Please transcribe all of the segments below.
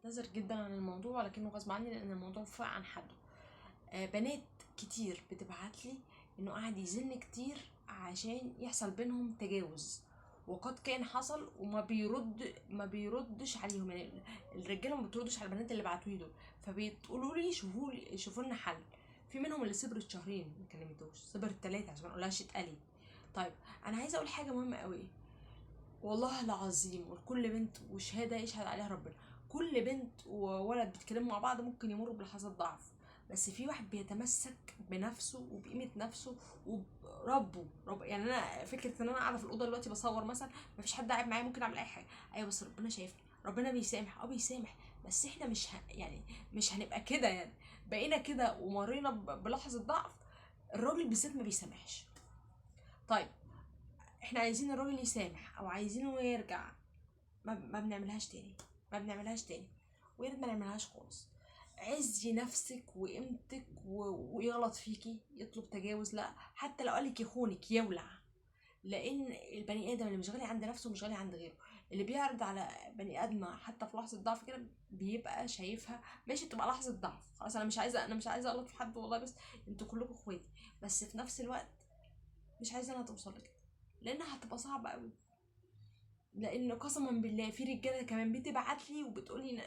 نظر جدا عن الموضوع، ولكنه غصب عني لان الموضوع فاق عن حده. بنات كتير بتبعت لي انه قاعد يزن كتير عشان يحصل بينهم تجاوز، وقد كان حصل، ما بيردش عليهم، يعني الرجاله ما بتردش على البنات اللي بعتوا دول، فبتقولوا لي شوفوا لنا حل. في منهم اللي صبرت شهرين ما كلمتوش، صبرت 3 عشان اقول لها اتقلي. طيب انا عايزه اقول حاجه مهمه قوي، والله العظيم، وكل بنت وشهاده يشهد عليها ربنا، كل بنت وولد بيتكلموا مع بعض ممكن يمروا بلحظات ضعف، بس في واحد بيتمسك بنفسه وبقيمه نفسه وبربه. يعني انا فكره ان انا قاعده في الاوضه دلوقتي بصور مثلا، مفيش حد قاعد معايا، ممكن اعمل اي حاجه، ايوه بس ربنا شايفني، ربنا بيسامح، بيسامح، بس احنا يعني مش هنبقى كده، يعني بقينا كده ومرينا بلحظه ضعف. الراجل بالذات ما بيسامحش. طيب احنا عايزين الراجل يسامح او عايزينه يرجع، ما بنعملهاش تاني، ما بنعملهاش تاني، ويا ريت ما نعملهاش خالص. عزي نفسك وقيمتك ويغلط فيكي يطلب تجاوز، لا حتى لو قالك يخونك يولع، لان البني ادم اللي مش غالي عند نفسه مش غالي عند غيره. اللي بيعرض على بني ادمه حتى في لحظه ضعف كده بيبقى شايفها ماشي، تبقى لحظه ضعف خلاص، انا مش عايزه اغلط في حد والله، بس انتوا كلكم اخواتي، بس في نفس الوقت مش عايزه انها توصل لكده، لانها هتبقى صعبه قوي. لان قسما بالله في رجاله كمان بتبعت لي وبتقولي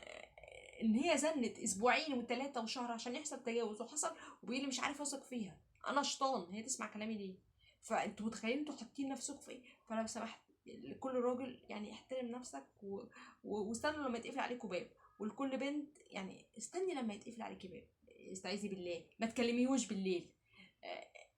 ان هي زنت اسبوعين وثلاثه وشهر عشان يحصل تجاوز وحصل، وبيقول لي مش عارف اثق فيها، انا شيطان هي تسمع كلامي ليه؟ فانتوا متخيلين انتوا حاطين نفسكم في ايه؟ فلو سمحت لكل راجل يعني احترم نفسك واستنوا لما يتقفل عليكوا باب، ولكل بنت يعني استني لما يتقفل عليكي باب، استعيذي بالله، ما تكلميهوش بالليل،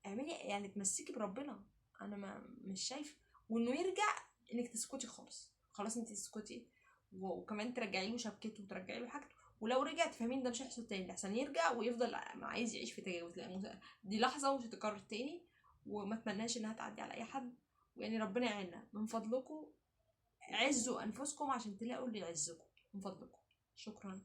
اعملي يعني تمسكي بربنا. انا ما مش شايف، وانه يرجع انك تسكتي خالص، خلاص انت تسكتي، وكمان ترجعي له شبكته وترجعي له حاجته، ولو رجع تفهمين ده مش هيحصل تاني لحسن يرجع ويفضل عايز يعيش في تجاوز، لان دي لحظه ومش هتتكرر تاني، وما اتمناش انها تعدي على اي حد. ويعني ربنا يعيننا من فضلكم، عزوا انفسكم عشان تلاقوا اللي يعزكم من فضلكم. شكرا.